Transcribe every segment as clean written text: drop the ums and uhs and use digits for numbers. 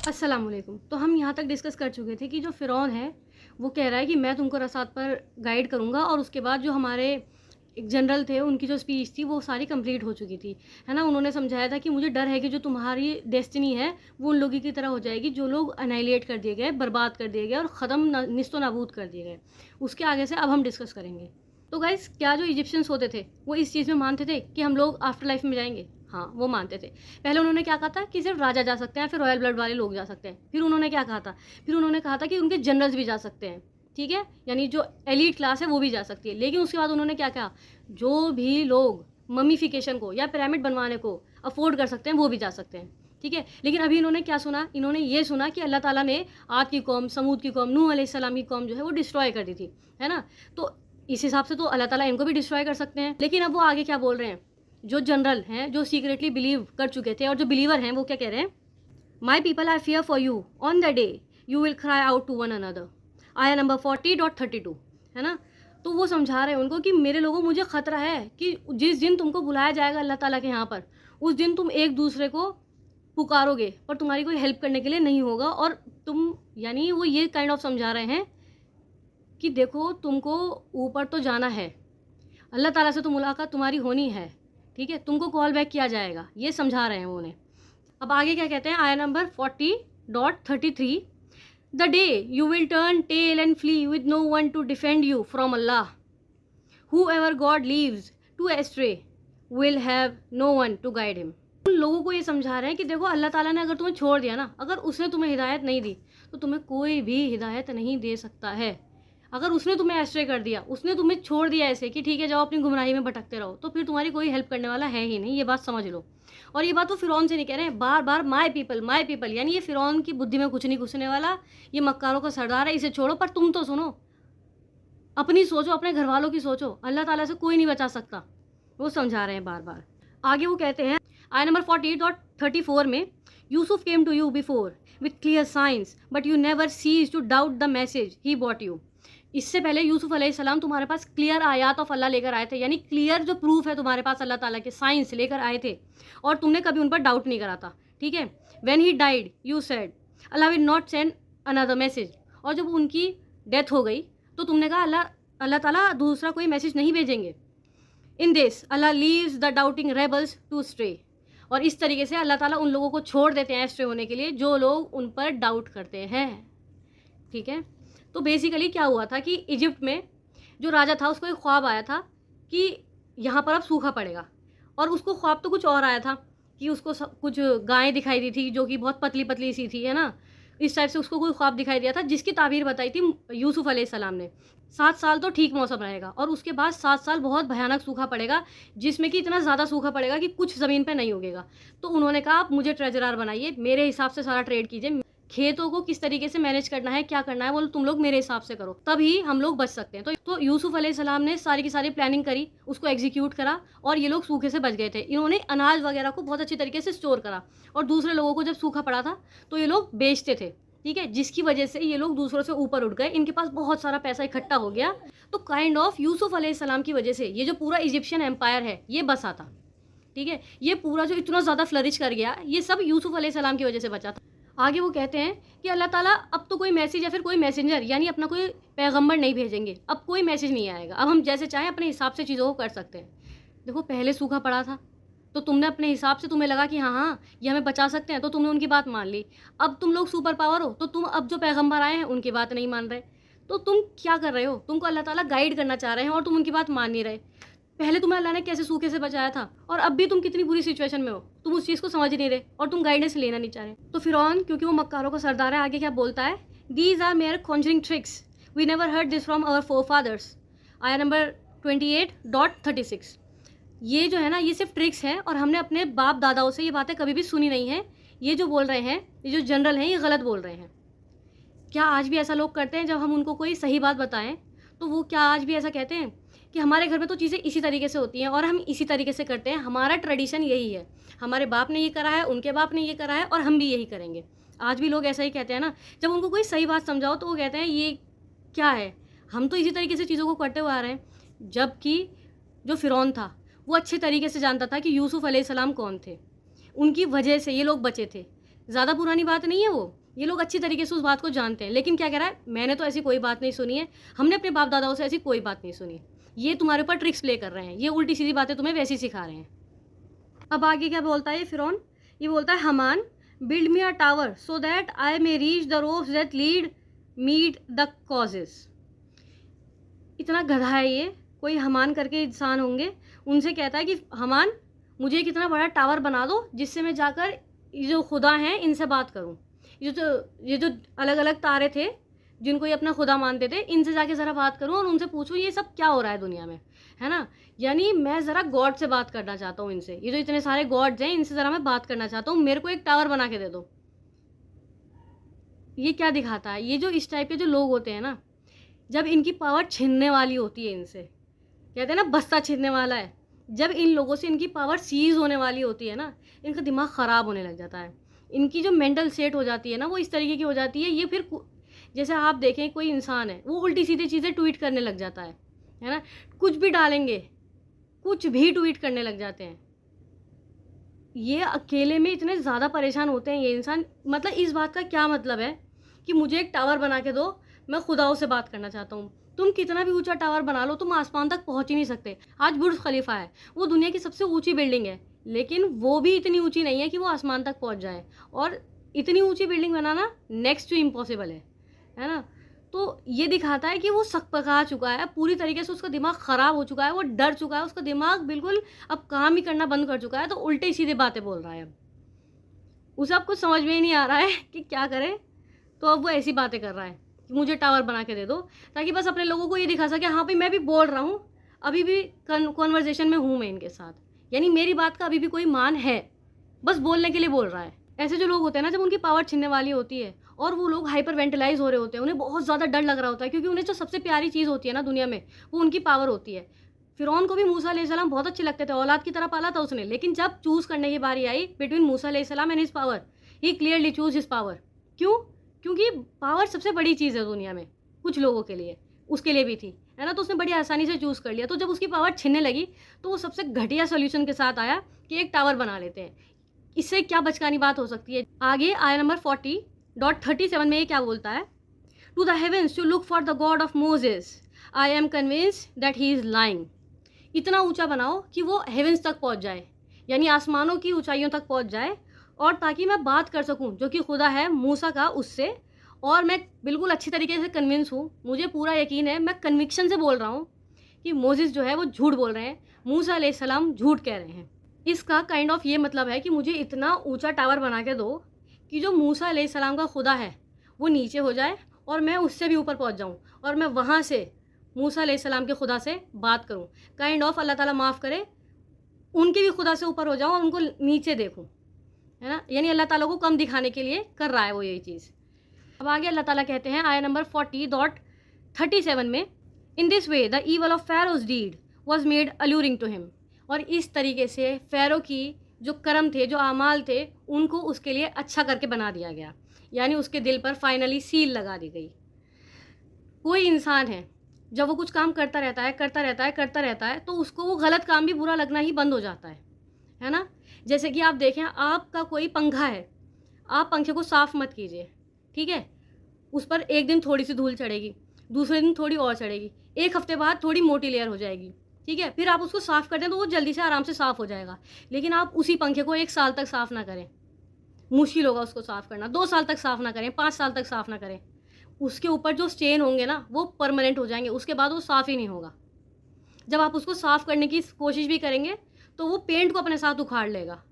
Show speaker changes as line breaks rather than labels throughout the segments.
अस्सलाम वालेकुम। तो हम यहाँ तक डिस्कस कर चुके थे कि जो फ़िरौन है वो कह रहा है कि मैं तुमको रसात पर गाइड करूँगा, और उसके बाद जो हमारे एक जनरल थे उनकी जो स्पीच थी वो सारी कंप्लीट हो चुकी थी, है ना। उन्होंने समझाया था कि मुझे डर है कि जो तुम्हारी डेस्टिनी है वो उन लोगों की तरह हो जाएगी जो लोग अनाइलेट कर दिए गए, बर्बाद कर दिए गए और ख़त्म निस्तो नाबूद कर दिए गए। उसके आगे से अब हम डिस्कस करेंगे। तो गाइस, क्या जो इजिप्शियंस होते थे वो इस चीज़ में मानते थे कि हम लोग आफ्टर लाइफ में जाएंगे? हाँ, वो मानते थे। पहले उन्होंने क्या कहा था कि सिर्फ राजा जा सकते हैं, फिर रॉयल ब्लड वाले लोग जा सकते हैं। फिर उन्होंने क्या कहा था? फिर उन्होंने कहा था कि उनके जनरल्स भी जा सकते हैं, ठीक है, यानी जो एलीट क्लास है वो भी जा सकती है। लेकिन उसके बाद उन्होंने क्या कहा? जो भी लोग ममीफिकेशन को या पिरामिड बनवाने को अफोर्ड कर सकते हैं वो भी जा सकते हैं, ठीक है। लेकिन अभी इन्होंने क्या सुना? इन्होंने ये सुना कि अल्लाह ताला ने आद की कौम, समूद की कौम, नूह अलैहिस्सलाम की कौम जो है वो डिस्ट्रॉय कर दी थी, है ना। तो इस हिसाब से तो अल्लाह ताला इनको भी डिस्ट्रॉय कर सकते हैं। लेकिन अब वो आगे क्या बोल रहे हैं? जो जनरल हैं, जो सीक्रेटली बिलीव कर चुके थे और जो बिलीवर हैं, वो क्या कह रहे हैं? My people are fear for you on the day you will cry out to one another. आया नंबर 40.32, है ना। तो वो समझा रहे हैं उनको कि मेरे लोगों, मुझे ख़तरा है कि जिस दिन तुमको बुलाया जाएगा अल्लाह ताला के यहाँ पर, उस दिन तुम एक दूसरे को पुकारोगे पर तुम्हारी कोई हेल्प करने के लिए नहीं होगा। और तुम, यानी वो ये काइंड ऑफ समझा रहे हैं कि देखो, तुमको ऊपर तो जाना है, अल्लाह ताला से तो मुलाकात तुम्हारी होनी है, ठीक है, तुमको कॉल बैक किया जाएगा, ये समझा रहे हैं वो उन्हें। अब आगे क्या कहते हैं? आया number 40.33, the day you will turn tail and flee with no one to defend you from Allah, whoever God leaves to astray will have no one to guide him. उन लोगों को ये समझा रहे हैं कि देखो, अल्लाह ताला ने अगर तुम्हें छोड़ दिया ना, अगर उसने तुम्हें हिदायत नहीं दी तो तुम्हें कोई भी हिदायत नहीं दे सकता है। अगर उसने तुम्हें एस्ट्रे कर दिया, उसने तुम्हें छोड़ दिया ऐसे कि ठीक है जाओ अपनी गुमराही में भटकते रहो, तो फिर तुम्हारी कोई हेल्प करने वाला है ही नहीं, ये बात समझ लो। और ये बात वो फ़िरौन से नहीं कह रहे हैं, बार बार माय पीपल, यानी ये फ़िरौन की बुद्धि में कुछ नहीं घुसने वाला, ये मक्कारों का सरदार है, इसे छोड़ो। पर तुम तो सुनो, अपनी सोचो, अपने घर वालों की सोचो, अल्लाह ताला से कोई नहीं बचा सकता, वो समझा रहे हैं बार बार। आगे वो कहते हैं आय नंबर 48.34 में, Yusuf came to you before with clear signs but you never ceased to doubt the message he brought you. इससे पहले यूसुफ अलैहिस्सलाम तुम्हारे पास क्लियर आयात ऑफ अल्लाह लेकर आए थे, यानी क्लियर जो प्रूफ है तुम्हारे पास अल्लाह ताला के, साइंस लेकर आए थे, और तुमने कभी उन पर डाउट नहीं करा था, ठीक है। When he died you said Allah will not send another message. और जब उनकी डेथ हो गई तो तुमने कहा अल्लाह ताला दूसरा कोई मैसेज नहीं भेजेंगे। In this Allah leaves the doubting rebels to stray. और इस तरीके से अल्लाह ताला उन लोगों को छोड़ देते हैं एस्ट्रे होने के लिए जो लोग उन पर डाउट करते हैं, ठीक है। तो बेसिकली क्या हुआ था कि इजिप्ट में जो राजा था उसको एक ख्वाब आया था कि यहाँ पर अब सूखा पड़ेगा, और उसको ख्वाब तो कुछ और आया था कि उसको कुछ गायें दिखाई दी थी जो कि बहुत पतली पतली सी थी, है ना। इस टाइप से उसको कोई ख्वाब दिखाई दिया था जिसकी ताबीर बताई थी यूसुफ अलैहिस्सलाम ने। 7 साल तो ठीक मौसम रहेगा और उसके बाद 7 साल बहुत भयानक सूखा पड़ेगा, जिसमें कि इतना ज़्यादा सूखा पड़ेगा कि कुछ ज़मीन पे नहीं उगेगा। तो उन्होंने कहा आप मुझे ट्रेजरार बनाइए, मेरे हिसाब से सारा ट्रेड कीजिए, खेतों को किस तरीके से मैनेज करना है, क्या करना है, वो तुम लोग मेरे हिसाब से करो, तभी हम लोग बच सकते हैं। तो यूसुफ अलैहिस्सलाम ने सारी की सारी प्लानिंग करी, उसको एग्जीक्यूट करा, और ये लोग सूखे से बच गए थे। इन्होंने अनाज वगैरह को बहुत अच्छी तरीके से स्टोर करा, और दूसरे लोगों को जब सूखा पड़ा था तो ये लोग बेचते थे, ठीक है, जिसकी वजह से ये लोग दूसरों से ऊपर उठ गए, इनके पास बहुत सारा पैसा इकट्ठा हो गया। तो काइंड ऑफ यूसुफ अलैहिस्सलाम की वजह से ये जो पूरा इजिप्शियन एम्पायर है ये बसा था, ठीक है। ये पूरा जो इतना ज़्यादा फ्लरिश कर गया, ये सब यूसुफ अलैहिस्सलाम की वजह से बचा था। आगे वो कहते हैं कि अल्लाह ताला अब तो कोई मैसेज या फिर कोई मैसेंजर, यानी अपना कोई पैगंबर नहीं भेजेंगे, अब कोई मैसेज नहीं आएगा, अब हम जैसे चाहें अपने हिसाब से चीज़ों को कर सकते हैं। देखो, पहले सूखा पड़ा था तो तुमने अपने हिसाब से, तुम्हें लगा कि हाँ ये हमें बचा सकते हैं, तो तुमने उनकी बात मान ली। अब तुम लोग सुपर पावर हो, तो तुम अब जो पैगंबर आए हैं उनकी बात नहीं मान रहे, तो तुम क्या कर रहे हो? तुमको अल्लाह ताला गाइड करना चाह रहे हैं और तुम उनकी बात मान नहीं रहे। पहले तुम्हें अल्लाह ने कैसे सूखे से बचाया था, और अब भी तुम कितनी बुरी सिचुएशन में हो, तुम उस चीज़ को समझ नहीं रहे और तुम गाइडेंस लेना नहीं चाह रहे। तो फ़िरौन, क्योंकि वो मक्कारों का सरदार है, आगे क्या बोलता है? These are mere conjuring tricks, we never heard this from our forefathers. आया नंबर 28.36। ये जो है ना, ये सिर्फ ट्रिक्स हैं और हमने अपने बाप दादाओं से ये बातें कभी भी सुनी नहीं है। ये जो बोल रहे हैं, ये जो जनरल हैं, ये गलत बोल रहे हैं। क्या आज भी ऐसा लोग करते हैं? जब हम उनको कोई सही बात बताएं तो वो क्या आज भी ऐसा कहते हैं कि हमारे घर में तो चीज़ें इसी तरीके से होती हैं और हम इसी तरीके से करते हैं, हमारा ट्रेडिशन यही है, हमारे बाप ने ये करा है, उनके बाप ने ये करा है और हम भी यही करेंगे। आज भी लोग ऐसा ही कहते हैं ना। जब उनको कोई सही बात समझाओ तो वो कहते हैं ये क्या है, हम तो इसी तरीके से चीज़ों को करते हुए आ रहे हैं। जबकि जो फ़िरौन था वो अच्छे तरीके से जानता था कि यूसुफ अलैहिस्सलाम कौन थे, उनकी वजह से ये लोग बचे थे। ज़्यादा पुरानी बात नहीं है वो, ये लोग अच्छी तरीके से उस बात को जानते हैं। लेकिन क्या कह रहा है, मैंने तो ऐसी कोई बात नहीं सुनी है, हमने अपने बाप दादाओं से ऐसी कोई बात नहीं सुनी, ये तुम्हारे ऊपर ट्रिक्स प्ले कर रहे हैं, ये उल्टी सीधी बातें तुम्हें वैसी सिखा रहे हैं। अब आगे क्या बोलता है ये फ़िरौन, ये बोलता है Haman build me a tower so that I may reach the ropes that lead meet the causes. इतना गधा है ये, कोई हमान करके इंसान होंगे, उनसे कहता है कि हमान मुझे एक इतना बड़ा टावर बना दो जिससे मैं जाकर ये जो खुदा हैं इनसे बात करूं, ये जो अलग अलग तारे थे जिनको ये अपना खुदा मानते थे, इनसे जाके ज़रा बात करूं और उनसे पूछूं ये सब क्या हो रहा है दुनिया में, है ना। यानी मैं ज़रा गॉड से बात करना चाहता हूँ इनसे, ये जो इतने सारे गॉड्स हैं इनसे ज़रा मैं बात करना चाहता हूँ, मेरे को एक टावर बना के दे दो। ये क्या दिखाता है, ये जो इस टाइप के जो लोग होते हैं ना, जब इनकी पावर छीनने वाली होती है इनसे, कहते हैं ना बस्ता छीनने वाला है, जब इन लोगों से इनकी पावर सीज होने वाली होती है ना, इनका दिमाग ख़राब होने लग जाता है, इनकी जो मेंटल स्टेट हो जाती है ना वो इस तरीके की हो जाती है। ये फिर जैसे आप देखें कोई इंसान है वो उल्टी सीधी चीज़ें ट्वीट करने लग जाता है ना, कुछ भी डालेंगे, कुछ भी ट्वीट करने लग जाते हैं। ये अकेले में इतने ज़्यादा परेशान होते हैं ये इंसान। मतलब इस बात का क्या मतलब है कि मुझे एक टावर बना के दो, मैं खुदाओं से बात करना चाहता हूँ। तुम कितना भी ऊंचा टावर बना लो, तुम आसमान तक पहुँच ही नहीं सकते। आज बुर्ज खलीफा है, वो दुनिया की सबसे ऊंची बिल्डिंग है, लेकिन वो भी इतनी ऊंची नहीं है कि वो आसमान तक पहुँच जाए, और इतनी ऊंची बिल्डिंग बनाना नेक्स्ट टू इम्पॉसिबल है ना। तो ये दिखाता है कि वो सक पका चुका है पूरी तरीके से, उसका दिमाग ख़राब हो चुका है, वो डर चुका है, उसका दिमाग बिल्कुल अब काम ही करना बंद कर चुका है, तो उल्टे सीधे बातें बोल रहा है। अब उसे अब कुछ समझ में ही नहीं आ रहा है कि क्या करे, तो अब वो ऐसी बातें कर रहा है कि मुझे टावर बना के दे दो, ताकि बस अपने लोगों को ये दिखा सके हाँ भाई मैं भी बोल रहा हूँ, अभी भी कॉन्वर्जेशन में हूँ मैं इनके साथ, यानी मेरी बात का अभी भी कोई मान है, बस बोलने के लिए बोल रहा है। ऐसे जो लोग होते हैं ना, जब उनकी पावर छीनने वाली होती है और वो लोग हाइपर वेंटिलाइज हो रहे होते हैं, उन्हें बहुत ज़्यादा डर लग रहा होता है, क्योंकि उन्हें जो सबसे प्यारी चीज़ होती है ना दुनिया में, वो उनकी पावर होती है। फ़िरौन को भी मूसा अलैहिस्सलाम बहुत अच्छे लगते थे, औलाद की तरह पाला था उसने, लेकिन जब चूज़ करने की बारी आई बिटवीन मूसा अलैहिस्सलाम and his power, he clearly choose his power. क्यों? क्योंकि पावर सबसे बड़ी चीज़ है दुनिया में, कुछ लोगों के लिए, उसके लिए भी थी, है ना। तो उसने बड़ी आसानी से चूज़ कर लिया। तो जब उसकी पावर छिनने लगी तो वो सबसे घटिया सोल्यूशन के साथ आया कि एक टावर बना लेते हैं। इससे क्या बचकानी बात हो सकती है। आगे आया नंबर 40.37 में ये क्या बोलता है, to the heavens to look for the God of Moses, I am convinced that he is lying. इतना ऊंचा बनाओ कि वो हेवेंस तक पहुंच जाए, यानी आसमानों की ऊंचाइयों तक पहुंच जाए, और ताकि मैं बात कर सकूं जो कि खुदा है मूसा का उससे, और मैं बिल्कुल अच्छी तरीके से कन्विंस हूँ, मुझे पूरा यकीन है, मैं कन्विक्शन से बोल रहा हूँ कि मोसेस जो है वो झूठ बोल रहे हैं, मूसा अलैहिस्सलाम झूठ कह रहे हैं। इसका काइंड ऑफ ये मतलब है कि मुझे इतना ऊंचा टावर बना के दो कि जो मूसा अलैहिस्सलाम का खुदा है वो नीचे हो जाए और मैं उससे भी ऊपर पहुंच जाऊं, और मैं वहाँ से मूसा अलैहिस्सलाम के खुदा से बात करूं। काइंड ऑफ अल्लाह ताला माफ़ करे, उनके भी खुदा से ऊपर हो जाऊं और उनको नीचे देखूं, है ना। यानी अल्लाह ताला को कम दिखाने के लिए कर रहा है वो ये चीज़। अब आगे अल्लाह ताला कहते हैं आया नंबर 40.37 में, in this way the evil of Pharaoh's deed was made alluring to him. और इस तरीके से फ़ैरो की जो कर्म थे, जो आमाल थे, उनको उसके लिए अच्छा करके बना दिया गया, यानी उसके दिल पर फाइनली सील लगा दी गई। कोई इंसान है जब वो कुछ काम करता रहता है तो उसको वो गलत काम भी बुरा लगना ही बंद हो जाता है ना। जैसे कि आप देखें, आपका कोई पंखा है, आप पंखे को साफ़ मत कीजिए, ठीक है, उस पर एक दिन थोड़ी सी धूल चढ़ेगी, दूसरे दिन थोड़ी और चढ़ेगी, एक हफ्ते बाद थोड़ी मोटी लेयर हो जाएगी, ठीक है, फिर आप उसको साफ़ कर दें तो वो जल्दी से आराम से साफ़ हो जाएगा। लेकिन आप उसी पंखे को 1 साल तक साफ़ ना करें, मुश्किल होगा उसको साफ़ करना। 2 साल तक साफ़ ना करें, 5 साल तक साफ़ ना करें, उसके ऊपर जो स्टेन होंगे ना वो परमानेंट हो जाएंगे, उसके बाद वो साफ़ ही नहीं होगा। जब आप उसको साफ़ करने की कोशिश भी करेंगे तो वो पेंट को अपने साथ उखाड़ लेगा,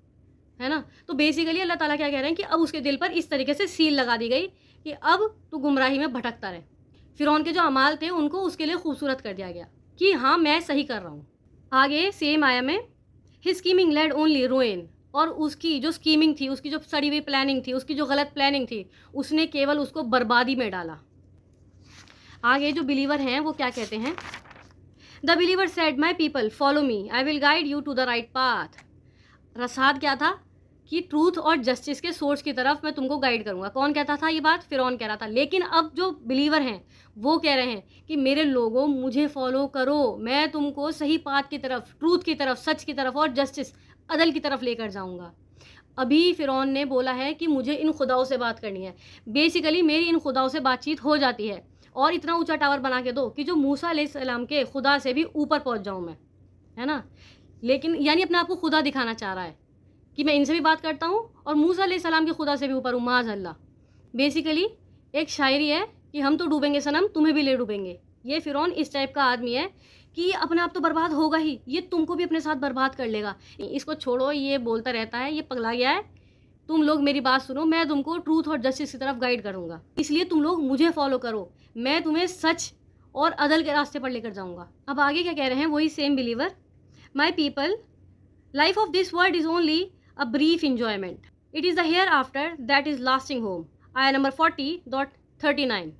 है ना। तो बेसिकली अल्लाह ताला क्या कह रहे हैं कि अब उसके दिल पर इस तरीके से सील लगा दी गई कि अब तू गुमराही में भटकता रहे। फ़िरौन के जो अमाल थे उनको उसके लिए खूबसूरत कर दिया गया कि हाँ मैं सही कर रहा हूँ। आगे सेम आया में, his scheming led only ruin, और उसकी जो स्कीमिंग थी, उसकी जो सड़ी हुई प्लानिंग थी, उसकी जो गलत प्लानिंग थी, उसने केवल उसको बर्बादी में डाला। आगे जो बिलीवर हैं वो क्या कहते हैं, the believer said my people follow me, I will guide you to the right path. रसाद क्या था कि ट्रूथ और जस्टिस के सोर्स की तरफ मैं तुमको गाइड करूँगा। कौन कहता था ये बात? फ़िरौन कह रहा था। लेकिन अब जो बिलीवर हैं वो कह रहे हैं कि मेरे लोगों मुझे फॉलो करो, मैं तुमको सही पाथ की तरफ, ट्रूथ की तरफ, सच की तरफ और जस्टिस, अदल की तरफ लेकर जाऊँगा। अभी फ़िरौन ने बोला है कि मुझे इन खुदाओं से बात करनी है। बेसिकली मेरी इन खुदाओं से बातचीत हो जाती है और इतना ऊँचा टावर बना के दो कि जो मूसा अलैहिस्सलाम के खुदा से भी ऊपर पहुँच जाऊँ मैं, है ना? लेकिन यानी अपने आप को खुदा दिखाना चाह रहा है कि मैं इनसे भी बात करता हूँ और मूसा अलैहिस्सलाम के खुदा से भी ऊपर हूँ, माज़अल्लाह। बेसिकली एक शायरी है कि हम तो डूबेंगे सनम, तुम्हें भी ले डूबेंगे। ये फ़िरौन इस टाइप का आदमी है कि अपने आप तो बर्बाद होगा ही, ये तुमको भी अपने साथ बर्बाद कर लेगा। इसको छोड़ो, ये बोलता रहता है, ये पगला गया है। तुम लोग मेरी बात सुनो, मैं तुमको ट्रूथ और जस्टिस की तरफ गाइड करूँगा, इसलिए तुम लोग मुझे फॉलो करो, मैं तुम्हें सच और अदल के रास्ते पर लेकर जाऊँगा। अब आगे क्या कह रहे हैं वही same believer, my people, life of this world is only a brief enjoyment. It is the hereafter that is lasting home. आया नंबर 40.39।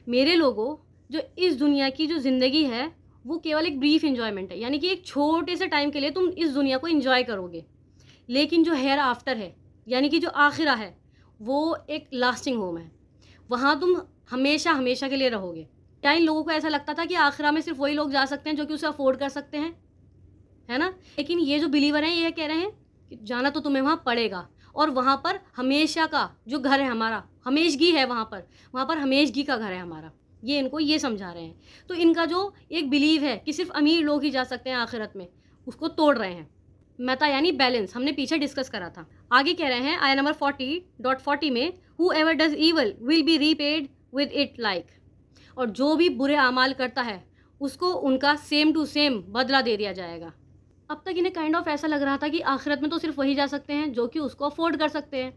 मेरे लोगों, जो इस दुनिया की जो ज़िंदगी है वो केवल एक ब्रीफ इन्जॉयमेंट है, यानी कि एक छोटे से टाइम के लिए तुम इस दुनिया को इन्जॉय करोगे, लेकिन जो हेयर आफ्टर है यानी कि जो आखिरा है वो एक लास्टिंग होम है, वहाँ तुम हमेशा हमेशा के लिए रहोगे। क्या इन लोगों को ऐसा लगता था कि आखिरा में सिर्फ वही लोग जा सकते हैं जो कि उसे अफोर्ड कर सकते हैं, है ना? लेकिन ये जो बिलीवर हैं ये कह रहे हैं कि जाना तो तुम्हें वहाँ पड़ेगा और वहाँ पर हमेशा का जो घर है हमारा, हमेशगी है वहाँ पर हमेशगी का घर है हमारा, ये इनको ये समझा रहे हैं। तो इनका जो एक बिलीव है कि सिर्फ अमीर लोग ही जा सकते हैं आखिरत में, उसको तोड़ रहे हैं। मेटा यानी बैलेंस, हमने पीछे डिस्कस करा था। आगे कह रहे हैं आया नंबर 40.40 में, who ever does evil will be repaid with it like. और जो भी बुरे अमाल करता है उसको उनका सेम टू सेम बदला दे दिया जाएगा। अब तक इन्हें काइंड ऑफ ऐसा लग रहा था कि आखिरत में तो सिर्फ वही जा सकते हैं जो कि उसको अफोर्ड कर सकते हैं।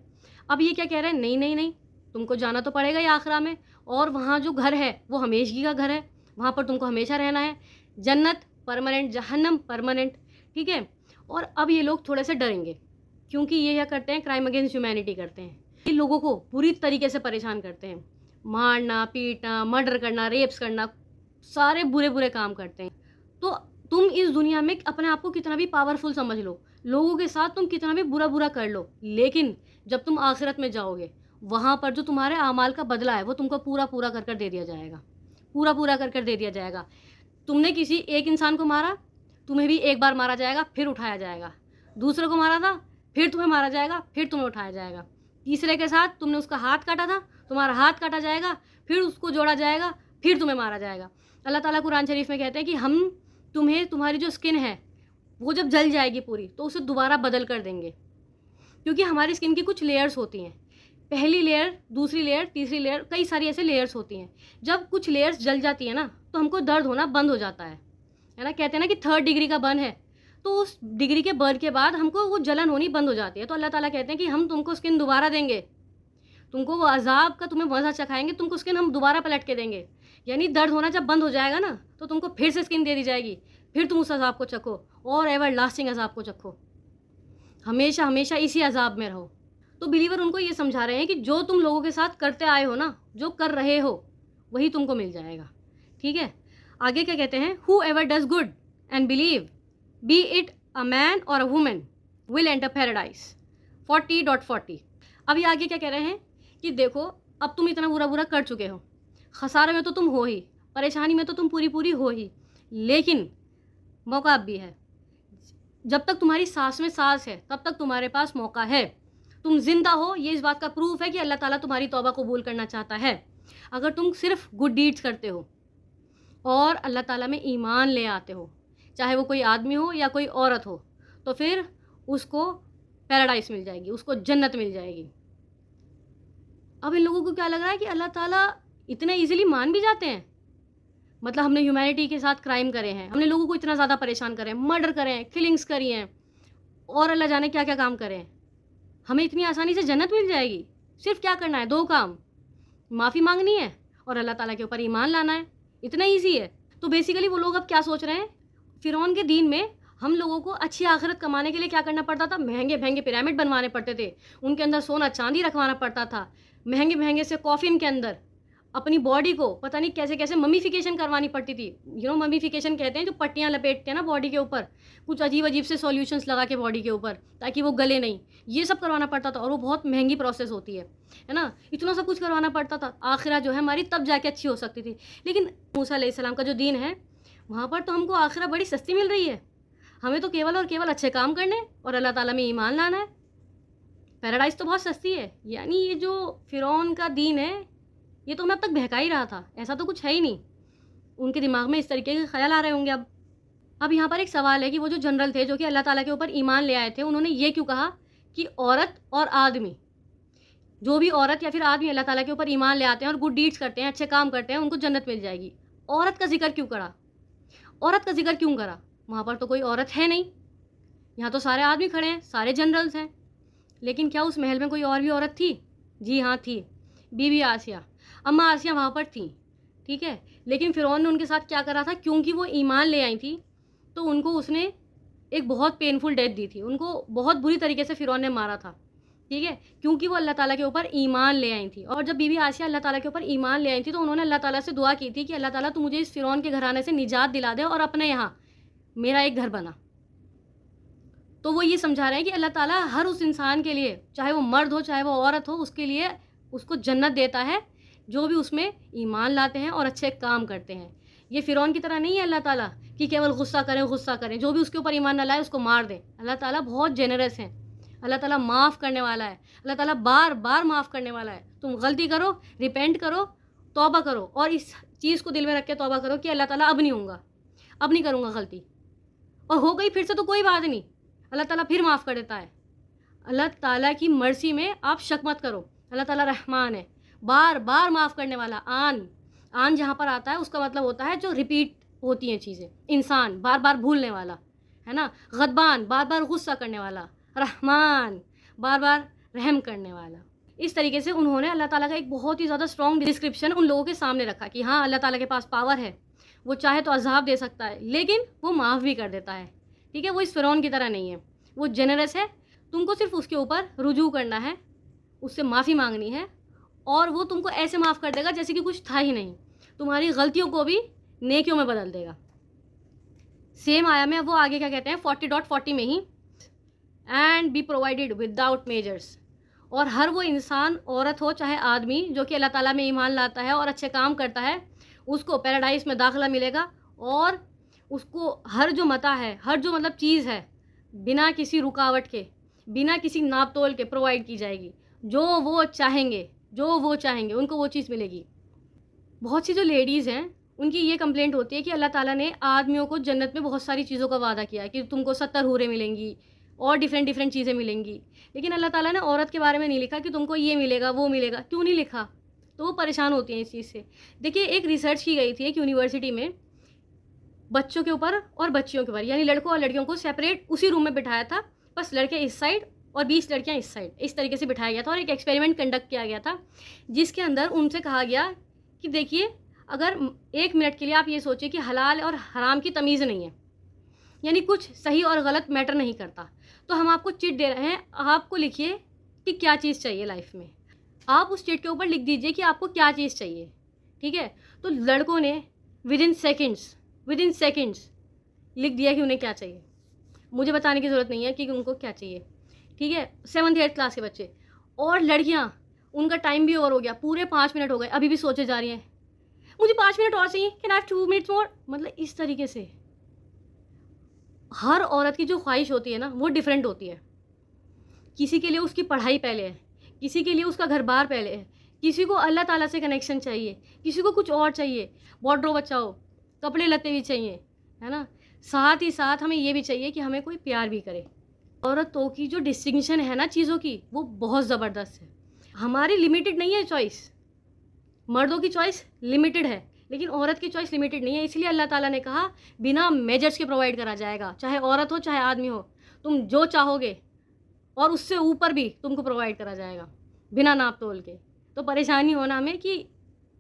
अब ये क्या कह रहे हैं, नहीं नहीं नहीं, तुमको जाना तो पड़ेगा ही आखिरा में, और वहाँ जो घर है वो हमेशगी का घर है, वहाँ पर तुमको हमेशा रहना है। जन्नत परमानेंट, जहन्नम परमानेंट, ठीक है। और अब ये लोग थोड़े से डरेंगे क्योंकि ये क्या करते हैं, क्राइम अगेंस्ट ह्यूमैनिटी करते हैं। ये लोगों को बुरी तरीके से परेशान करते हैं, मारना पीटना, मर्डर करना, रेप्स करना, सारे बुरे बुरे काम करते हैं। तो तुम इस दुनिया में अपने आप को कितना भी पावरफुल समझ लो, लोगों के साथ तुम कितना भी बुरा बुरा कर लो, लेकिन जब तुम आखिरत में जाओगे वहाँ पर जो तुम्हारे आमाल का बदला है वो तुमको पूरा पूरा कर कर दे दिया जाएगा, पूरा पूरा कर कर दे दिया जाएगा। तुमने किसी एक इंसान को मारा, तुम्हें भी एक बार मारा जाएगा, फिर उठाया जाएगा। दूसरे को मारा था, फिर तुम्हें मारा जाएगा, फिर तुम्हें उठाया जाएगा। तीसरे के साथ तुमने उसका हाथ काटा था, तुम्हारा हाथ काटा जाएगा, फिर उसको जोड़ा जाएगा, फिर तुम्हें मारा जाएगा। अल्लाह ताला कुरान शरीफ में कहते हैं कि हम तुम्हें, तुम्हारी जो स्किन है वो जब जल जाएगी पूरी तो उसे दोबारा बदल कर देंगे, क्योंकि हमारी स्किन की कुछ लेयर्स होती हैं, पहली लेयर, दूसरी लेयर, तीसरी लेयर, कई सारी ऐसे लेयर्स होती हैं। जब कुछ लेयर्स जल जाती है ना तो हमको दर्द होना बंद हो जाता है ना। कहते हैं ना कि 3rd डिग्री का बर्न है, तो उस डिग्री के बर्न के बाद हमको वो जलन होनी बंद हो जाती है। तो अल्लाह ताला कहते हैं कि हम तुमको स्किन दोबारा देंगे, तुमको वो अजाब का तुम्हें मज़ा चखाएंगे, तुमको स्किन हम दोबारा पलट के देंगे। यानी दर्द होना जब बंद हो जाएगा ना तो तुमको फिर से स्किन दे दी जाएगी, फिर तुम उस अजाब को चखो और एवर लास्टिंग अजाब को चखो, हमेशा हमेशा इसी अजाब में रहो। तो बिलीवर उनको ये समझा रहे हैं कि जो तुम लोगों के साथ करते आए हो ना, जो कर रहे हो वही तुमको मिल जाएगा, ठीक है। आगे क्या कहते हैं, who ever does good and believe, B it a man और a women, will enter paradise. 40.40। अभी आगे क्या कह रहे हैं कि देखो अब तुम इतना बुरा बुरा कर चुके हो, खसारे में तो तुम हो ही, परेशानी में तो तुम पूरी पूरी हो ही, लेकिन मौका अब भी है। जब तक तुम्हारी सांस में सांस है तब तक तुम्हारे पास मौका है। तुम जिंदा हो, ये इस बात का प्रूफ है कि अल्लाह ताला तुम्हारी तौबा कबूल करना चाहता है। अगर तुम सिर्फ गुड डीड्स करते हो और अल्लाह ताला में ईमान ले आते हो, चाहे वो कोई आदमी हो या कोई औरत हो, तो फिर उसको पैराडाइस मिल जाएगी, उसको जन्नत मिल जाएगी। अब इन लोगों को क्या लग रहा है कि अल्लाह ताला इतना इजीली मान भी जाते हैं, मतलब हमने ह्यूमैनिटी के साथ क्राइम करे हैं, हमने लोगों को इतना ज़्यादा परेशान करे हैं, मर्डर करे हैं, किलिंग्स करी हैं और अल्लाह जाने क्या क्या काम करे हैं, हमें इतनी आसानी से जन्नत मिल जाएगी। सिर्फ क्या करना है, 2 काम, माफ़ी मांगनी है और अल्लाह ताला के ऊपर ईमान लाना है, इतना ईजी है। तो बेसिकली वो लोग अब क्या सोच रहे हैं, फ़िरौन के दीन में हम लोगों को अच्छी आखिरत कमाने के लिए क्या करना पड़ता था, महंगे महंगे पिरामिड बनवाने पड़ते थे, उनके अंदर सोना चांदी रखवाना पड़ता था, महंगे महंगे से कॉफिन के अंदर अपनी बॉडी को पता नहीं कैसे कैसे ममीफिकेशन करवानी पड़ती थी। ममीफिकेशन कहते हैं जो पट्टियाँ लपेटते हैं ना बॉडी के ऊपर, कुछ अजीब अजीब से सॉल्यूशंस लगा के बॉडी के ऊपर ताकि वो गले नहीं, ये सब करवाना पड़ता था और वो बहुत महंगी प्रोसेस होती है ना। इतना सब कुछ करवाना पड़ता था, आखिरत जो है हमारी तब जाके अच्छी हो सकती थी। लेकिन मूसा अलैहिस्सलाम का जो दीन है वहाँ पर तो हमको आखिरत बड़ी सस्ती मिल रही है, हमें तो केवल और केवल अच्छे काम करने और अल्लाह ताला में ईमान लाना है। पैराडाइज़ तो बहुत सस्ती है। यानी ये जो फ़िरौन का दीन है, ये तो हमें अब तक बहका ही रहा था, ऐसा तो कुछ है ही नहीं। उनके दिमाग में इस तरीके के ख़्याल आ रहे होंगे अब। अब यहाँ पर एक सवाल है कि वो जो जनरल थे, जो कि अल्लाह ताला के ऊपर ईमान ले आए थे, उन्होंने ये क्यों कहा कि औरत और आदमी, जो भी औरत या फिर आदमी अल्लाह ताला के ऊपर ईमान ले आते हैं और गुड डीड्स करते हैं, अच्छे काम करते हैं, उनको जन्नत मिल जाएगी। औरत का ज़िक्र क्यों करा? औरत का ज़िक्र क्यों करा? वहाँ पर तो कोई औरत है नहीं, यहाँ तो सारे आदमी खड़े हैं, सारे जनरल्स हैं। लेकिन क्या उस महल में कोई और भी औरत थी? जी हाँ, थी। बीबी आसिया, अम्मा आसिया वहाँ पर थी, ठीक है। लेकिन फ़िरौन ने उनके साथ क्या करा था? क्योंकि वो ईमान ले आई थी, तो उनको उसने एक बहुत पेनफुल डेथ दी थी। उनको बहुत बुरी तरीके से फ़िरौन ने मारा था, ठीक है, क्योंकि वो अल्लाह ताला के ऊपर ईमान ले आई थी। और जब बीबी आसिया अल्लाह ताला के ऊपर ईमान ले आई थी, तो उन्होंने अल्लाह ताला से दुआ की थी कि अल्लाह ताला तू मुझे इस फ़िरौन के घराने से निजात दिला दे और अपने यहाँ मेरा एक घर बना। तो वो ये समझा रहे हैं कि अल्लाह ताला हर उस इंसान के लिए, चाहे वो मर्द हो चाहे वो औरत हो, उसके लिए उसको जन्नत देता है, जो भी उसमें ईमान लाते हैं और अच्छे काम करते हैं। ये फ़िरौन की तरह नहीं है अल्लाह ताला कि केवल गुस्सा करें, जो भी उसके ऊपर ईमान ना लाए उसको मार दें। अल्लाह ताला बहुत जेनरस हैं, अल्लाह ताला माफ़ करने वाला है, अल्लाह ताला बार बार माफ़ करने वाला है। तुम गलती करो, रिपेंट करो, तौबा करो और इस चीज़ को दिल में रख के तौबा करो कि अल्लाह ताला अब नहीं होऊंगा, अब नहीं करूँगा गलती, और हो गई फिर से तो कोई बात नहीं, अल्लाह ताला फिर माफ़ कर देता है। अल्लाह ताला की मर्सी में आप शक मत करो, अल्लाह ताला रहमान है, बार बार माफ़ करने वाला। आन जहाँ पर आता है उसका मतलब होता है जो रिपीट होती हैं चीज़ें। इंसान बार बार भूलने वाला है ना, गदबान बार बार गुस्सा करने वाला, रहमान बार बार रहम करने वाला। इस तरीके से उन्होंने अल्लाह ताला का एक बहुत ही ज़्यादा स्ट्रॉन्ग डिस्क्रिप्शन उन लोगों के सामने रखा कि हाँ, अल्लाह ताला के पास पावर है, वो चाहे तो अज़ाब दे सकता है, लेकिन वो माफ़ भी कर देता है, ठीक है। वो इस फ़िरौन की तरह नहीं है, वो जेनरस है। तुमको सिर्फ उसके ऊपर रुजू करना है, उससे माफ़ी मांगनी है, और वो तुमको ऐसे माफ़ कर देगा जैसे कि कुछ था ही नहीं। तुम्हारी गलतियों को भी नेकियों में बदल देगा। सेम आया में वो आगे क्या कहते हैं 40.40 में ही, and be provided without measures. और हर वो इंसान, औरत हो चाहे आदमी, जो कि अल्लाह ताला में ईमान लाता है और अच्छे काम करता है, उसको पैराडाइस में दाखिला मिलेगा, और उसको हर जो मता है, हर जो मतलब चीज़ है, बिना किसी रुकावट के, बिना किसी नाप तोल के प्रोवाइड की जाएगी। जो वो चाहेंगे उनको वो चीज़ मिलेगी। बहुत सी जो लेडीज़ हैं उनकी ये कंप्लेंट होती है कि अल्लाह ताला ने आदमियों को जन्नत में बहुत सारी चीज़ों का वादा किया है कि तुमको 70 हूरें मिलेंगी और डिफरेंट चीज़ें मिलेंगी, लेकिन अल्लाह ताला ने औरत के बारे में नहीं लिखा कि तुमको ये मिलेगा वो मिलेगा। क्यों नहीं लिखा? तो वो परेशान होती हैं इस चीज़ से। देखिए, एक रिसर्च की गई थी एक यूनिवर्सिटी में, बच्चों के ऊपर और बच्चियों के ऊपर, यानी लड़कों और लड़कियों को सेपरेट उसी रूम में बिठाया था, बस लड़के इस साइड और 20 लड़कियां इस साइड, इस तरीके से बिठाया गया था, और एक एक्सपेरिमेंट कंडक्ट किया गया था, जिसके अंदर उनसे कहा गया कि देखिए, अगर 1 मिनट के लिए आप ये सोचिए कि हलाल और हराम की तमीज़ नहीं है, यानी कुछ सही और गलत मैटर नहीं करता, तो हम आपको चिट दे रहे हैं, आपको लिखिए कि क्या चीज़ चाहिए लाइफ में। आप उस चिट के ऊपर लिख दीजिए कि आपको क्या चीज़ चाहिए, ठीक है। तो लड़कों ने विद इन सेकेंड्स लिख दिया कि उन्हें क्या चाहिए। मुझे बताने की ज़रूरत नहीं है कि उनको क्या चाहिए, ठीक है। 7th 8th क्लास के बच्चे। और लड़कियाँ, उनका टाइम भी ओवर हो गया, पूरे 5 मिनट हो गए, अभी भी सोचे जा रही हैं, मुझे 5 मिनट और चाहिए, can I have 2 minutes more. मतलब इस तरीके से हर औरत की जो ख्वाहिश होती है ना, वो डिफरेंट होती है। किसी के लिए उसकी पढ़ाई पहले है, किसी के लिए उसका घर बार पहले है, किसी को अल्लाह ताला से कनेक्शन चाहिए, किसी को कुछ और चाहिए, वार्डरोब अच्छा हो, कपड़े लत्ते भी चाहिए, है ना। साथ ही साथ हमें ये भी चाहिए कि हमें कोई प्यार भी करे। औरतों की जो डिस्टिंक्शन है ना चीज़ों की, वो बहुत ज़बरदस्त है। हमारी लिमिटेड नहीं है चॉइस, मर्दों की चॉइस लिमिटेड है, लेकिन औरत की चॉइस लिमिटेड नहीं है। इसलिए अल्लाह ताला ने कहा बिना मेजर्स के प्रोवाइड करा जाएगा, चाहे औरत हो चाहे आदमी हो, तुम जो चाहोगे और उससे ऊपर भी तुमको प्रोवाइड करा जाएगा बिना नाप तोल के। तो परेशानी होना हमें कि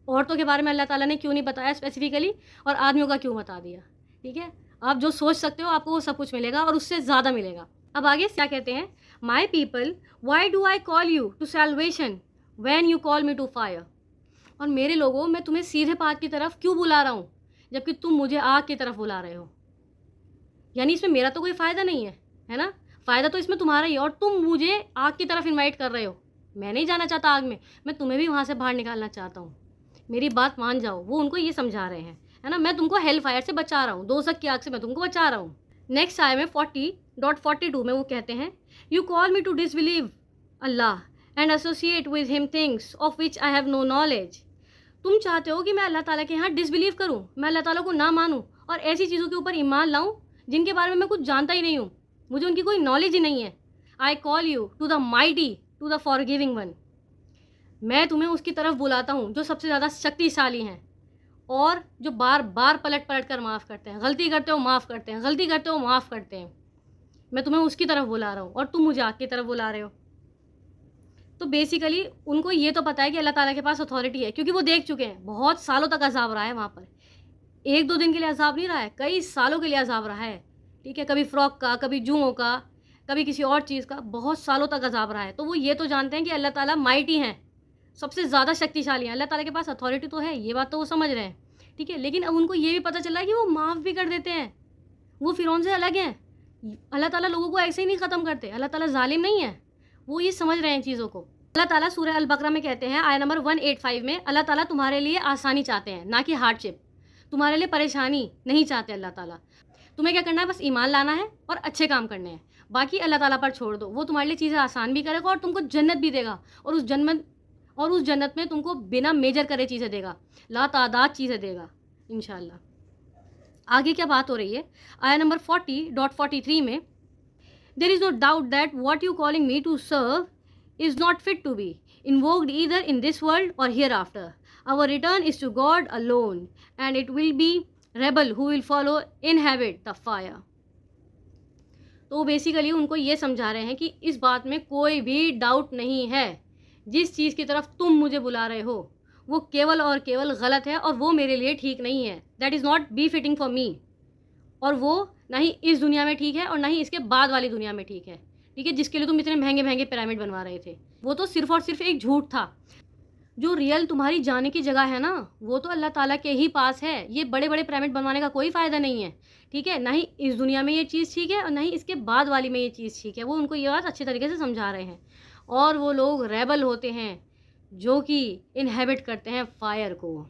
औरतों के बारे में अल्लाह ताला ने क्यों नहीं बताया स्पेसिफिकली, और आदमियों का क्यों बता दिया, ठीक है। आप जो सोच सकते हो आपको वो सब कुछ मिलेगा और उससे ज़्यादा मिलेगा। अब आगे क्या कहते हैं, my people why do I call you to salvation when you call me to fire. और मेरे लोगों, मैं तुम्हें सीधे पाथ की तरफ क्यों बुला रहा हूँ जबकि तुम मुझे आग की तरफ बुला रहे हो। यानी इसमें मेरा तो कोई फ़ायदा नहीं है ना, फ़ायदा तो इसमें तुम्हारा ही है, और तुम मुझे आग की तरफ इनवाइट कर रहे हो। मैं नहीं जाना चाहता आग में, मैं तुम्हें भी वहाँ से बाहर निकालना चाहता हूँ, मेरी बात मान जाओ। वो उनको ये समझा रहे हैं, है ना, मैं तुमको हेल फायर से बचा रहा हूँ, दोज़ख की आग से मैं तुमको बचा रहा हूँ। नेक्स्ट आए में 40.42 में वो कहते हैं, you call me to disbelieve Allah and associate with him things of which I have no knowledge. तुम चाहते हो कि मैं अल्लाह ताला के यहाँ डिसबिलीव करूँ, मैं अल्लाह ताला को ना मानूँ और ऐसी चीज़ों के ऊपर ईमान लाऊँ जिनके बारे में मैं कुछ जानता ही नहीं हूँ, मुझे उनकी कोई नॉलेज ही नहीं है. I call you to the mighty, to the forgiving one. मैं तुम्हें उसकी तरफ बुलाता हूँ जो सबसे ज़्यादा शक्तिशाली हैं और जो बार बार पलट पलट कर माफ़ करते हैं. गलती करते हो माफ़ करते हैं, गलती करते हो माफ़ करते हैं. मैं तुम्हें उसकी तरफ बुला रहा हूँ और तुम मुझे आग की तरफ बुला रहे हो. तो बेसिकली उनको ये तो पता है कि अल्लाह ताला के पास अथॉरिटी है, क्योंकि वो देख चुके हैं. बहुत सालों तक अजाब रहा है वहाँ पर. 1-2 दिन के लिए अजाब नहीं रहा है, कई सालों के लिए अजाब रहा है. ठीक है, कभी फ्रॉक का, कभी जुओं का, कभी किसी और चीज़ का, बहुत सालों तक अजाब रहा है. तो वो ये तो जानते हैं कि अल्लाह ताला माइटी हैं, सबसे ज़्यादा शक्तिशाली हैं, अल्लाह ताला के पास अथॉरिटी तो है, ये बात तो वो समझ रहे हैं. ठीक है, लेकिन अब उनको ये भी पता चला है कि वो माफ़ भी कर देते हैं. वो फ़िरौन से अलग हैं. अल्लाह ताला लोगों को ऐसे ही नहीं ख़त्म करते. अल्लाह ताला ज़ालिम नहीं है, वो ये समझ रहे हैं चीज़ों को. अल्लाह ताला सूरह अल बकरा में कहते हैं, आया नंबर 185 में, अल्लाह ताला तुम्हारे लिए आसानी चाहते हैं, ना कि हार्डशिप. तुम्हारे लिए परेशानी नहीं चाहते अल्लाह ताला. तुम्हें क्या करना है, बस ईमान लाना है और अच्छे काम करने हैं. बाकी अल्लाह ताला पर छोड़ दो, वो तुम्हारे लिए चीज़ें आसान भी करेगा और तुमको जन्नत भी देगा. और उस जन्नत में तुमको बिना मेजर करे चीज़ें देगा, लातादाद चीज़ें देगा इंशाल्लाह. आगे क्या बात हो रही है, आया नंबर 40.43 में, there is no doubt that what you calling me to serve is not fit to be invoked either in this world or hereafter. Our return is to God alone, and it will be rebel who will follow inhabit the fire. तो basically उनको ये समझा रहे हैं कि इस बात में कोई भी डाउट नहीं है, जिस चीज़ की तरफ तुम मुझे बुला रहे हो वो केवल और केवल गलत है और वो मेरे लिए ठीक नहीं है. That is not be fitting for me. और वो ना ही इस दुनिया में ठीक है और ना ही इसके बाद वाली दुनिया में ठीक है. ठीक है, जिसके लिए तुम इतने महंगे महंगे पिरामिड बनवा रहे थे, वो तो सिर्फ और सिर्फ एक झूठ था. जो रियल तुम्हारी जाने की जगह है ना, वो तो अल्लाह ताला के ही पास है. ये बड़े बड़े पिरामिड बनवाने का कोई फ़ायदा नहीं है. ठीक है, ना ही इस दुनिया में ये चीज़ ठीक है और ना ही इसके बाद वाली में ये चीज़ ठीक है. वो उनको ये बात अच्छे तरीके से समझा रहे हैं. और वो लोग रेबल होते हैं जो कि इनहेबिट करते हैं फायर को.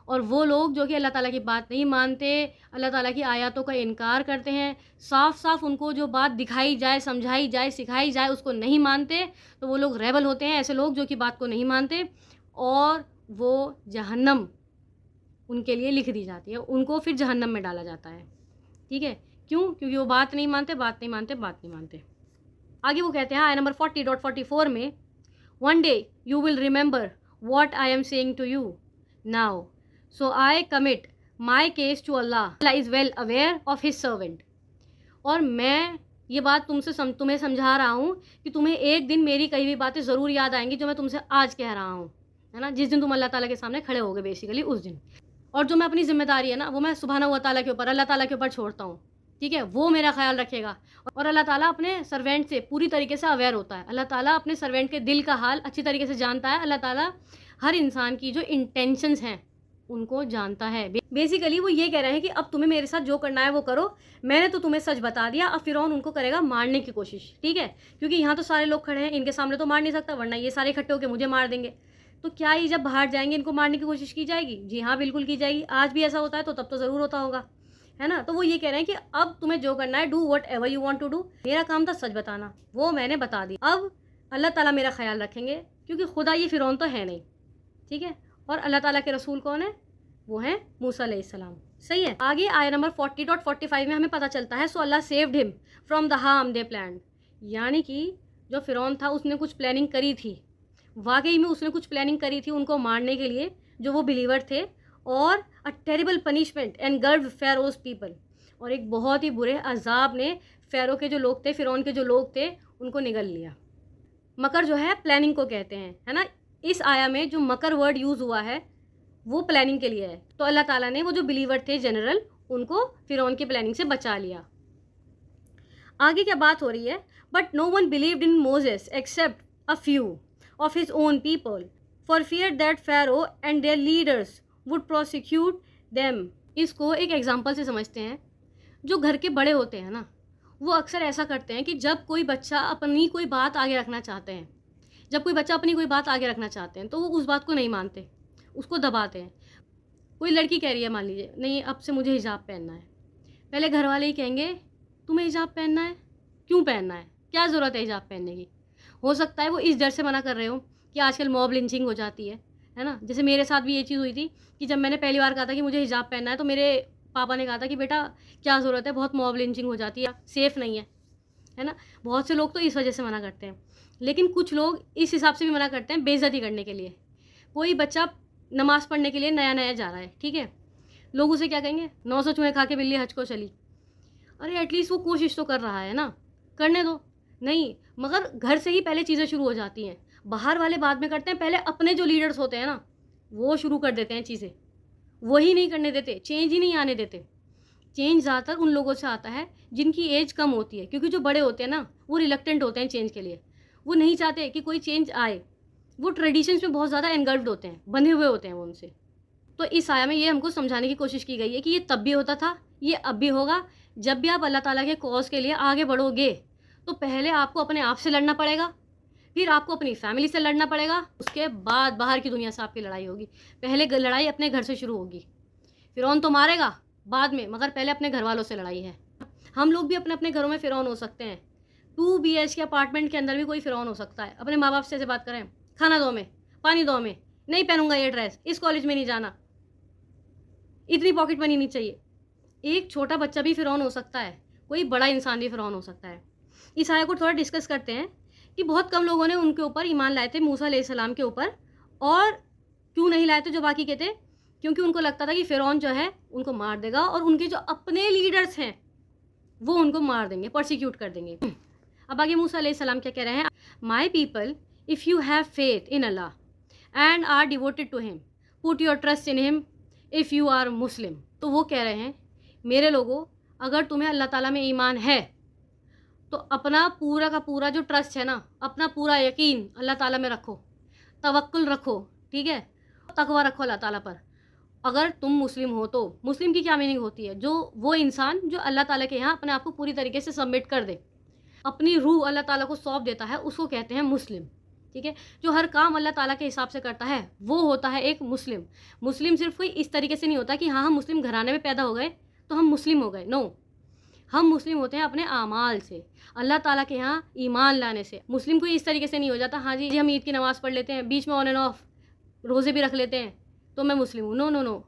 और वो लोग जो कि अल्लाह ताला की बात नहीं मानते, अल्लाह ताला की आयतों का इनकार करते हैं, साफ साफ उनको जो बात दिखाई जाए, समझाई जाए, सिखाई जाए उसको नहीं मानते, तो वो लोग रेबल होते हैं. ऐसे लोग जो कि बात को नहीं मानते और वो जहन्नम उनके लिए लिख दी जाती है, उनको फिर जहन्नम में डाला जाता है. ठीक है, क्यों? क्योंकि वो बात नहीं मानते, बात नहीं मानते, बात नहीं मानते. आगे वो कहते हैं आया नंबर 40.44 में, one day you will remember what I am saying to you now, so I commit my case to Allah. Allah is well aware of his servant. और मैं ये बात तुम्हें समझा रहा हूँ कि तुम्हें एक दिन मेरी कही हुई बातें ज़रूर याद आएंगी जो मैं तुमसे आज कह रहा हूँ, है ना, जिस दिन तुम अल्लाह ताला के सामने खड़े होगे बेसिकली उस दिन. और जो मैं अपनी ज़िम्मेदारी है ना, वो मैं सुब्हानहू व तआला के ऊपर, अल्लाह ताला के ऊपर छोड़ता हूँ. ठीक है, वो मेरा ख्याल रखेगा. और अल्लाह ताला अपने सर्वेंट से पूरी तरीके से अवेयर होता है. अल्लाह ताला अपने सर्वेंट के दिल का हाल अच्छी तरीके से जानता है. अल्लाह ताला हर इंसान की जो इंटेंशंस हैं उनको जानता है. बेसिकली वो ये कह रहे हैं कि अब तुम्हें मेरे साथ जो करना है वो करो, मैंने तो तुम्हें सच बता दिया. अब फ़िरौन उनको करेगा मारने की कोशिश. ठीक है, क्योंकि यहाँ तो सारे लोग खड़े हैं, इनके सामने तो मार नहीं सकता, वरना ये सारे इकट्ठे होकर मुझे मार देंगे. तो क्या ये जब बाहर जाएंगे इनको मारने की कोशिश की जाएगी? जी हाँ, बिल्कुल की जाएगी. आज भी ऐसा होता है तो तब तो ज़रूर होता होगा, है ना. तो वो ये कह रहे हैं कि अब तुम्हें जो करना है, do whatever you want to do. मेरा काम था सच बताना, वो मैंने बता दिया. अब अल्लाह ताला मेरा ख्याल रखेंगे, क्योंकि खुदा ये फ़िरौन तो है नहीं. ठीक है, और अल्लाह ताला के रसूल कौन है? वो है मूसा अलैहिस्सलाम. सही है. आगे आया नंबर 40.45 में हमें पता चलता है, so Allah saved him from the harm they planned. यानी कि जो फ़िरौन था उसने कुछ प्लानिंग करी थी, वाकई में उसने कुछ प्लानिंग करी थी उनको मारने के लिए, जो वो बिलीवर थे. और अ टेरिबल पनिशमेंट एंड गर्व फेरोज पीपल. और एक बहुत ही बुरे अजाब ने फ़ेरो के जो लोग थे, फ़िरौन के जो लोग थे, उनको निगल लिया. मकर जो है प्लानिंग को कहते हैं, है ना. इस आया में जो मकर वर्ड यूज़ हुआ है वो प्लानिंग के लिए है. तो अल्लाह ताला ने वो जो बिलीवर थे जनरल, उनको फ़िरौन की प्लानिंग से बचा लिया. आगे क्या बात हो रही है, but no one believed in Moses except a few of his own people for fear that Pharaoh and their leaders would prosecute them. इसको एक एग्जाम्पल से समझते हैं. जो घर के बड़े होते हैं ना, वो अक्सर ऐसा करते हैं कि जब कोई बच्चा अपनी कोई बात आगे रखना चाहते हैं, तो वो उस बात को नहीं मानते, उसको दबाते हैं. कोई लड़की कह रही है, मान लीजिए, नहीं अब से मुझे हिजाब पहनना है. पहले घर वाले ही कहेंगे तुम्हें हिजाब पहनना है, क्यों पहनना है, क्या ज़रूरत है हिजाब पहनने की. हो सकता है वो इस डर से मना कर रहे हो कि आजकल मॉब लिंचिंग हो जाती है ना? जैसे मेरे साथ भी ये चीज़ हुई थी कि जब मैंने पहली बार कहा था कि मुझे हिजाब पहनना है, तो मेरे पापा ने कहा था कि बेटा क्या ज़रूरत है, बहुत मॉब लिंचिंग हो जाती है, सेफ़ नहीं है ना? बहुत से लोग तो इस वजह से मना करते हैं। लेकिन कुछ लोग इस हिसाब से भी मना करते हैं बेइज़्ज़ती करने के लिए। कोई बच्चा नमाज़ पढ़ने के लिए नया-नया जा रहा है, ठीक है? लोग उसे क्या कहेंगे, 900 चूहे खा के बिल्ली हज को चली। अरे एटलीस्ट वो कोशिश तो कर रहा है ना, करने दो। नहीं, मगर घर से ही पहले चीज़ें शुरू हो जाती हैं। बाहर वाले बाद में करते हैं, पहले अपने जो लीडर्स होते हैं ना, वो शुरू कर देते हैं चीज़ें। वही नहीं करने देते, चेंज ही नहीं आने देते। चेंज ज़्यादातर उन लोगों से आता है जिनकी एज कम होती है, क्योंकि जो बड़े होते हैं ना, वो रिलक्टेंट होते हैं चेंज के लिए। वो नहीं चाहते कि कोई चेंज आए। वो ट्रेडिशंस में बहुत ज़्यादा एनगल्फ्ड होते हैं, बंधे हुए होते हैं वो उनसे। तो इस आया में ये हमको समझाने की कोशिश की गई है कि ये तब भी होता था, ये अब भी होगा। जब भी आप अल्लाह ताला के कॉज़ के लिए आगे बढ़ोगे, तो पहले आपको अपने आप से लड़ना पड़ेगा, फिर आपको अपनी फैमिली से लड़ना पड़ेगा, उसके बाद बाहर की दुनिया से आपकी लड़ाई होगी। पहले लड़ाई अपने घर से शुरू होगी। फ़िरौन तो मारेगा बाद में, मगर पहले अपने घरवालों से लड़ाई है। हम लोग भी अपने-अपने घरों में फ़िरौन हो सकते हैं। 2 बीएचके अपार्टमेंट के अंदर भी कोई फ़िरौन हो सकता है। अपने माँ-बाप से ऐसे बात करें, खाना दो हमें, पानी दो हमें, नहीं पहनूँगा ये ड्रेस, इस कॉलेज में नहीं जाना, इतनी पॉकेट मनी नहीं चाहिए। एक छोटा बच्चा भी फ़िरौन हो सकता है, कोई बड़ा इंसान भी फ़िरौन हो सकता है। इस आया को थोड़ा डिस्कस करते हैं कि बहुत कम लोगों ने उनके ऊपर ईमान लाए थे, मूसा अलैहिस्सलाम के ऊपर। और क्यों नहीं लाए थे जो बाकी के थे? क्योंकि उनको लगता था कि फ़िरौन जो है उनको मार देगा और उनके जो अपने लीडर्स हैं वो उनको मार देंगे, परसिक्यूट कर देंगे। अब आगे मूसा अलैहिस्सलाम क्या कह रहे हैं? My people, if you have faith in Allah and are devoted to him, put your trust in him if you are Muslim. तो वो कह रहे हैं, मेरे लोगों, अगर तुम्हें अल्लाह ताला में ईमान है तो अपना पूरा का पूरा जो ट्रस्ट है ना, अपना पूरा यकीन अल्लाह ताला में रखो, तवक्कुल रखो, ठीक है? तकवा रखो अल्लाह ताला पर। अगर तुम मुस्लिम हो तो मुस्लिम की क्या मीनिंग होती है? जो वो इंसान जो अल्लाह ताला के यहाँ अपने आप को पूरी तरीके से सबमिट कर दे, अपनी रूह अल्लाह ताला को सौंप देता है, उसको कहते हैं मुस्लिम, ठीक है? जो हर काम अल्लाह ताला के हिसाब से करता है, वो होता है एक मुस्लिम। मुस्लिम सिर्फ़ कोई इस तरीके से नहीं होता कि हाँ, हम मुस्लिम घराने में पैदा हो गए तो हम मुस्लिम हो गए, नो। हम मुस्लिम होते हैं अपने आमाल से, अल्लाह ताला के यहाँ ईमान लाने से। मुस्लिम कोई इस तरीके से नहीं हो जाता, हाँ जी, हम ईद की नमाज़ पढ़ लेते हैं, बीच में ऑन एंड ऑफ रोज़े भी रख लेते हैं, तो मैं मुस्लिम हूँ। No, no, no.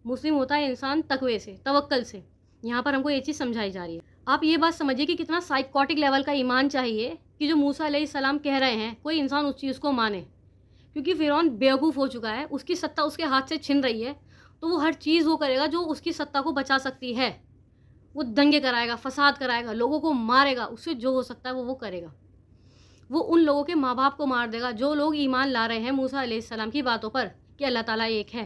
मुस्लिम होता है इंसान तकवे से, तवक्कल से। यहाँ पर हमको ये चीज़ समझाई जा रही है। आप ये बात समझिए कि कितना साइकोटिक लेवल का ईमान चाहिए कि जो मूसा अलैहिस्सलाम कह रहे हैं, कोई इंसान उस चीज़ को माने। क्योंकि फ़िरौन बेवकूफ़ हो चुका है, उसकी सत्ता उसके हाथ से छिन रही है, तो वो हर चीज़ वो करेगा जो उसकी सत्ता को बचा सकती है। वो दंगे कराएगा, फ़साद कराएगा, लोगों को मारेगा, उससे जो हो सकता है वो करेगा। वो उन लोगों के माँ-बाप को मार देगा जो लोग ईमान ला रहे हैं मूसा अलैहिस्सलाम की बातों पर कि अल्लाह ताला एक है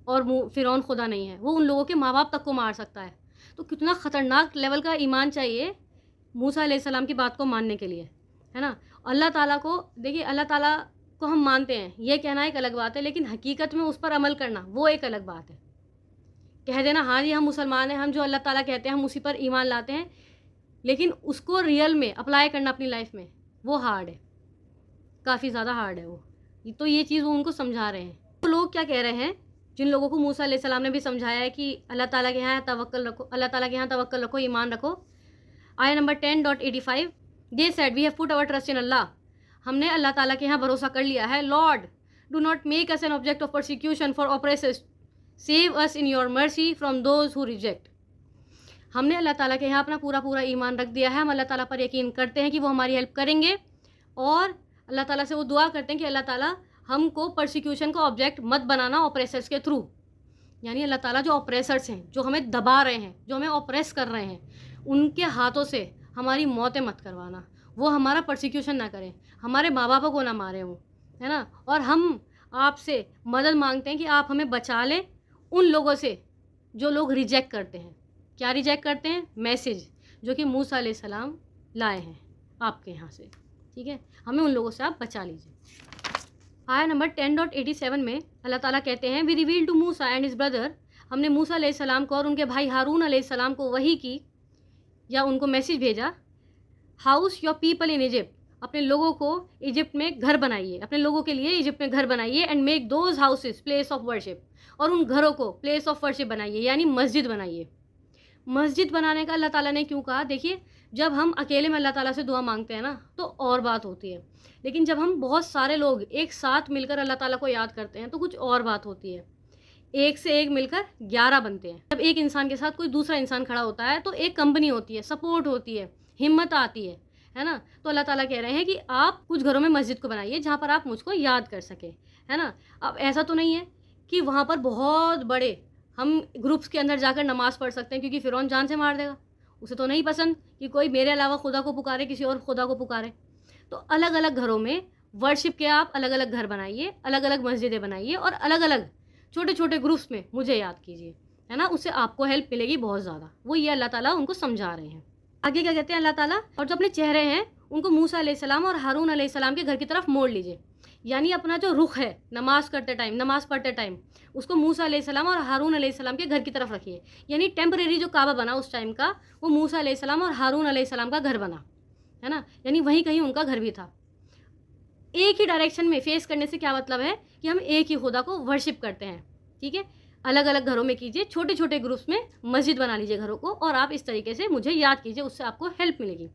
और फ़िरौन खुदा नहीं है। वो उन लोगों के माँ-बाप तक को मार सकता है। तो कितना ख़तरनाक लेवल का ईमान चाहिए मूसा अलैहिस्सलाम की बात को मानने के लिए, है ना? अल्लाह ताला को देखिए, अल्लाह ताला को हम मानते हैं, ये कहना एक अलग बात है, लेकिन हकीकत में उस पर अमल करना वो एक अलग बात है। कह देना हाँ जी, हम मुसलमान हैं, हम जो अल्लाह ताला कहते हैं हम उसी पर ईमान लाते हैं, लेकिन उसको रियल में अप्लाई करना अपनी लाइफ में वो हार्ड है, काफ़ी ज़्यादा हार्ड है वो। तो ये चीज़ वो उनको समझा रहे हैं। तो लोग क्या कह रहे हैं, जिन लोगों को मूसा अलैहिस्सलाम ने भी समझाया है कि अल्लाह ताला के यहाँ तवक्कल रखो, अल्लाह ताला के यहाँ तवक्कल रखो, ईमान रखो। आया number 10.85, they said we have put our trust in Allah. हमने अल्लाह ताला के यहाँ भरोसा कर लिया है। Lord, do not make us an object of persecution for oppressors, save us in your mercy from those who reject. हमने अल्लाह ताला के यहाँ अपना पूरा ईमान रख दिया है। हम अल्लाह ताला पर यकीन करते हैं कि वो हमारी हेल्प करेंगे, और अल्लाह ताला से वो दुआ करते हैं कि अल्लाह ताला हमको परसिक्यूशन का ऑब्जेक्ट मत बनाना ऑपरेसर्स के थ्रू। यानी अल्लाह ताला जो ऑपरेसर्स हैं, जो हमें दबा रहे हैं, जो हमें ऑपरेस कर रहे हैं, उनके हाथों से हमारी मौतें मत करवाना। वो हमारा परसिक्यूशन ना करें, हमारे माँ बापों को ना मारें वो, है ना? और हम आपसे मदद मांगते हैं कि आप हमें बचा लें उन लोगों से जो लोग रिजेक्ट करते हैं। क्या रिजेक्ट करते हैं? मैसेज जो कि मूसा अलैहिस्सलाम लाए हैं आपके यहाँ से, ठीक है? हमें उन लोगों से आप बचा लीजिए। आया नंबर 10.87 में अल्लाह ताला कहते हैं, we reveal to Musa and his brother. हमने मूसा अलैहिस्सलाम को और उनके भाई हारून अलैहिस्सलाम को वही की या उनको मैसेज भेजा, house your people in Egypt, अपने लोगों को इजिप्ट में घर बनाइए, अपने लोगों के लिए इजिप्ट में घर बनाइए, and make those houses place of worship, और उन घरों को प्लेस ऑफ वर्शिप बनाइए, यानी मस्जिद बनाइए। मस्जिद बनाने का अल्लाह ताला ने क्यों कहा? देखिए, जब हम अकेले में अल्लाह ताला से दुआ मांगते हैं ना तो और बात होती है, लेकिन जब हम बहुत सारे लोग एक साथ मिलकर अल्लाह ताला को याद करते हैं तो कुछ और बात होती है। एक से एक मिलकर 11 बनते हैं। जब एक इंसान के साथ कोई दूसरा इंसान खड़ा होता है तो एक कंपनी होती है, सपोर्ट होती है, हिम्मत आती है ना? तो अल्लाह ताला कह रहे हैं कि आप कुछ घरों में मस्जिद को बनाइए जहाँ पर आप मुझको याद कर सकें, है ना? अब ऐसा तो नहीं है कि वहाँ पर बहुत बड़े हम ग्रुप्स के अंदर जाकर नमाज़ पढ़ सकते हैं, क्योंकि फ़िरौन जान से मार देगा। उसे तो नहीं पसंद कि कोई मेरे अलावा खुदा को पुकारे, किसी और खुदा को पुकारे। तो अलग-अलग घरों में वर्शिप के आप अलग-अलग घर बनाइए, अलग-अलग मस्जिदें बनाइए और अलग-अलग छोटे-छोटे ग्रुप्स में मुझे याद कीजिए, है ना? उससे आपको हेल्प मिलेगी बहुत ज़्यादा। वो ये अल्लाह ताला उनको समझा रहे हैं। आगे क्या कहते हैं अल्लाह ताला, और जो अपने चेहरे हैं उनको मूसा अलैहिस्सलाम और हारून अलैहिस्सलाम के घर की तरफ मोड़ लीजिए। यानी अपना जो रुख है नमाज़ करते टाइम, नमाज़ पढ़ते टाइम, उसको मूसा अलैहिस्सलाम और हारून अलैहिस्सलाम के घर की तरफ रखिए। यानी टेम्परेरी जो काबा बना उस टाइम का, वो मूसा अलैहिस्सलाम और हारून अलैहिस्सलाम का घर बना, है ना? यानी वहीं कहीं उनका घर भी था। एक ही डायरेक्शन में फेस करने से क्या मतलब है कि हम एक ही खुदा को वर्शिप करते हैं, ठीक है? अलग-अलग घरों में कीजिए, छोटे-छोटे ग्रुप्स में मस्जिद बना लीजिए घरों को, और आप इस तरीके से मुझे याद कीजिए, उससे आपको हेल्प मिलेगी।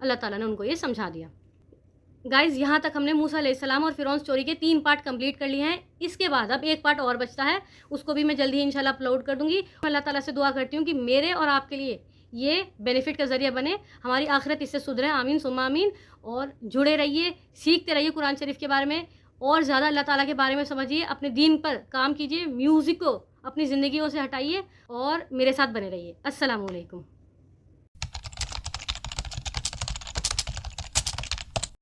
अल्लाह ताला ने उनको ये समझा दिया। गाइज़, यहाँ तक हमने मूसा अलैहिस्सलाम और फ़िरौन स्टोरी के 3 पार्ट कंप्लीट कर लिए हैं। इसके बाद अब एक पार्ट और बचता है, उसको भी मैं जल्दी ही इंशाल्लाह अपलोड कर दूँगी। अल्लाह ताला से दुआ करती हूँ कि मेरे और आपके लिए ये बेनिफिट का ज़रिया बने, हमारी आखिरत इससे सुधरे। आमीन सुम्मा आमीन। और जुड़े रहिए, सीखते रहिए कुरान शरीफ के बारे में, और ज़्यादा अल्लाह ताला के बारे में समझिए, अपने दीन पर काम कीजिए, म्यूज़िक को अपनी ज़िंदगियों से हटाइए और मेरे साथ बने रहिए। अस्सलामु अलैकुम।